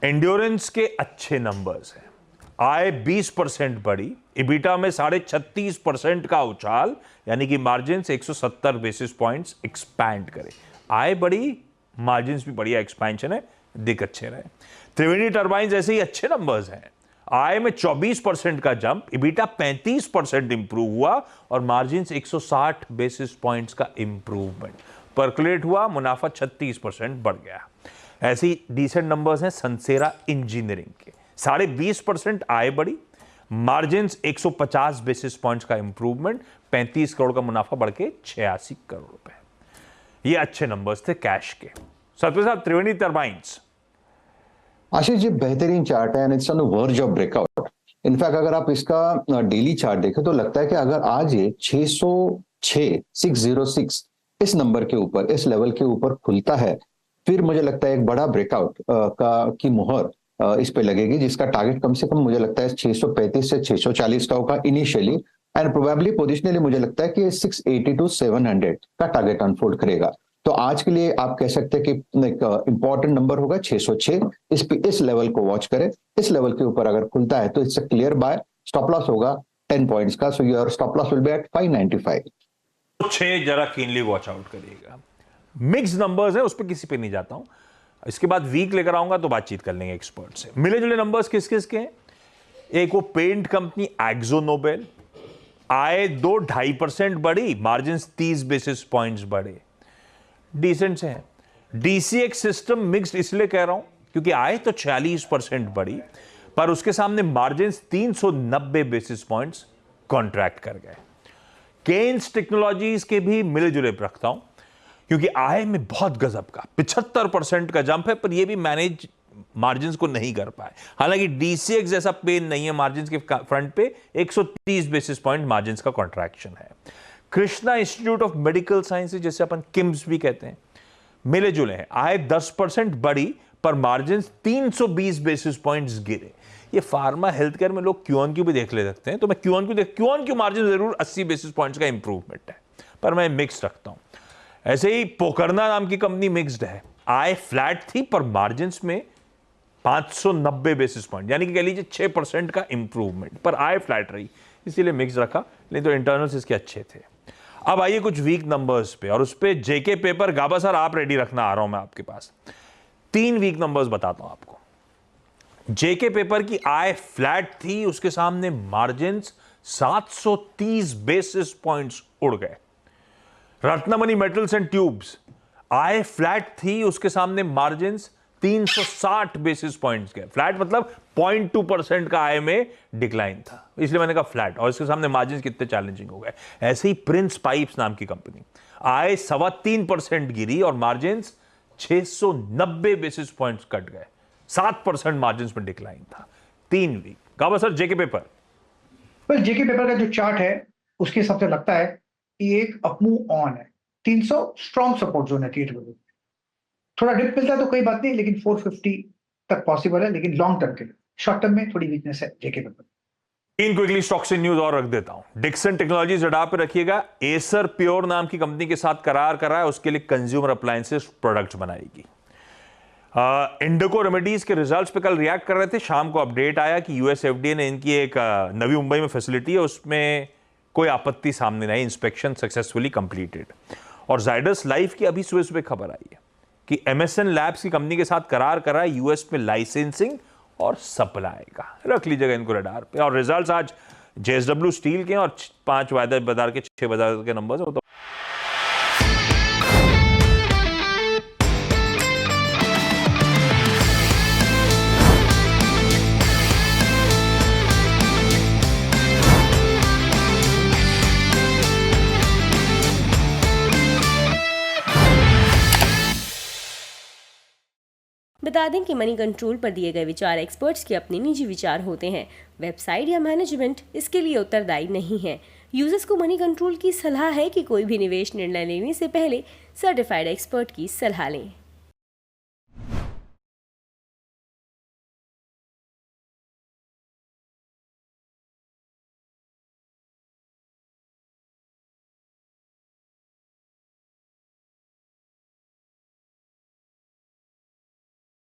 Endurance के अच्छे numbers हैं। आय 20% बढ़ी, इबिटा में 36.5% का उछाल, यानी कि मार्जिन 170 बेसिस पॉइंट्स एक्सपैंड करे। आय बढ़ी, मार्जिन भी बढ़िया एक्सपेंशन है, दिख अच्छे रहे। त्रिवेणी टर्बाइंस ऐसे ही अच्छे नंबर्स हैं। आय में 24% का जंप, इबिटा 35% इंप्रूव हुआ और मार्जिन 160 बेसिस पॉइंट्स का इंप्रूवमेंट। परकुलेट हुआ, मुनाफा 36% बढ़ गया। ऐसे ही डिसेंट नंबर्स हैं सनसेरा इंजीनियरिंग के। 20.5% आय बढ़ी, मार्जिन 150 बेसिस पॉइंट्स का इंप्रूवमेंट, 35 करोड़ का मुनाफा बढ़ के 86 करोड़ रुपए। ये अच्छे नंबर्स थे कैश के। सतपाल साहब, त्रिवेणी टर्बाइंस। आशीष जी, बेहतरीन चार्ट है and it's on the verge of breakout. In fact अगर आप इसका डेली चार्ट देखें तो लगता है कि अगर आज ये 606 इस नंबर के ऊपर, इस लेवल के ऊपर खुलता है, फिर मुझे लगता है एक बड़ा ब्रेकआउट की मुहर इस पे लगेगी, जिसका टारगेट कम से कम मुझे लगता है 635 से 640 का होगा इनिशियली, एंड प्रोबेबली पोजिशनली मुझे लगता है कि 680 to 700 का टारगेट अनफोल्ड करेगा। तो आज के लिए आप कह सकते हैं कि एक इंपॉर्टेंट नंबर होगा 606। इस लेवल को वॉच करें। इस लेवल के ऊपर अगर खुलता है तो it's a clear buy. Stop loss होगा 10 पॉइंट्स का, so your stop loss will be at 595। 6 जरा कीनली वॉच आउट करिएगा। मिक्स नंबर्स है, उस पर किसी पे नहीं जाता हूं। इसके बाद वीक लेकर आऊंगा तो बातचीत कर लेंगे एक्सपर्ट से। मिले जुले नंबर्स किस किस के हैं? एक वो पेंट कंपनी एक्जो नोबेल, आय 2-2.5% बढ़ी, मार्जिन 30 बेसिस पॉइंट्स बढ़े, डिसेंट से हैं। डीसीएक्स सिस्टम मिक्स्ड इसलिए कह रहा हूं क्योंकि आय तो 46% बढ़ी, पर उसके सामने मार्जिन 390 बेसिस पॉइंट्स कॉन्ट्रैक्ट कर गए। केन्स टेक्नोलॉजीज के भी मिले जुले रखता हूं क्योंकि आय में बहुत गजब का 75% का जंप है, पर यह भी मैनेज मार्जिन को नहीं कर पाए। हालांकि डीसीएक्स जैसा पेन नहीं है मार्जिन के फ्रंट पे, 130 बेसिस पॉइंट मार्जिन का कॉन्ट्रैक्शन है। Krishna institute of medical sciences, जैसे अपन किम्स भी कहते हैं, मिले जुले हैं। आय 10% बढ़ी, पर मार्जिन 320 बेसिस पॉइंट्स गिरे। ये फार्मा हेल्थ केयर में लोग क्यू भी देख ले सकते हैं, तो मैं क्यू मार्जिन जरूर 80 बेसिस पॉइंट्स का इंप्रूवमेंट है, पर मैं मिक्स रखता हूं। ऐसे ही पोकरना नाम की कंपनी मिक्स्ड है। आय फ्लैट थी, पर मार्जिन में 590 बेसिस पॉइंट, यानी कि कह लीजिए 6% का इंप्रूवमेंट, पर आय फ्लैट रही, इसीलिए मिक्स रखा। नहीं तो इंटरनल्स इसके अच्छे थे। अब आइए कुछ वीक नंबर्स पे, और उस पे जेके पेपर। गाबा सर आप रेडी रखना, आ रहा हूं मैं आपके पास। 3 वीक नंबर्स बताता हूं आपको। जेके पेपर की आय फ्लैट थी, उसके सामने मार्जिन 730 बेसिस पॉइंट्स उड़ गए। Ratnamani metals and tubes, I flat थी, उसके सामने मार्जिन 360 बेसिस पॉइंट्स गए। फ्लैट मतलब 0.2% का आय में डिक्लाइन था, इसलिए मैंने कहा फ्लैट, और इसके सामने मार्जिन कितने चैलेंजिंग हो गए। ऐसे ही प्रिंस पाइप्स नाम की कंपनी, आय 3.25% गिरी और मार्जिन 690 बेसिस पॉइंट्स कट गए। 7% मार्जिन में डिक्लाइन था। 3 वीक। गाबा सर, जेके पेपर। जेके पेपर का जो चार्ट है उसके हिसाब से लगता है कि एक अपमूव ऑन है। 300 स्ट्रॉन्ग सपोर्ट जोन है। थोड़ा डिप मिलता है तो कोई बात नहीं, लेकिन 450 तक पॉसिबल है, लेकिन लॉन्ग टर्म के लिए। शॉर्ट टर्म में थोड़ी वीकनेस है JK Paper. 3 quickly stocks in news और रख देता हूं। डिक्सन टेक्नोलॉजीज रडार पे रखिएगा। एसर प्योर नाम की कंपनी के साथ करार करा है, उसके लिए कंज्यूमर अप्लायंसेस प्रोडक्ट्स बनाएगी। इंडोको रेमेडीज के रिजल्ट्स पे कल रिएक्ट कर रहे थे, शाम को अपडेट आया कि यूएस एफडीए ने इनकी एक नवी मुंबई में फैसिलिटी है, उसमें कोई आपत्ति सामने नहीं, इंस्पेक्शन सक्सेसफुली कंप्लीटेड। और जाइडस लाइफ की अभी सुबह सुबह खबर आई है कि एमएसएन लैब्स की कंपनी के साथ करार करा है यूएस में लाइसेंसिंग और सप्लाई का। रख लीजिएगा इनको रडार पे। और रिजल्ट्स आज जेएसडब्ल्यू स्टील के और 5 वायदा बाजार के 6 बाजार के नंबर्स हैं। बता दें कि मनी कंट्रोल पर दिए गए विचार एक्सपर्ट्स के अपने निजी विचार होते हैं। वेबसाइट या मैनेजमेंट इसके लिए उत्तरदायी नहीं है। यूजर्स को मनी कंट्रोल की सलाह है कि कोई भी निवेश निर्णय लेने से पहले सर्टिफाइड एक्सपर्ट की सलाह लें।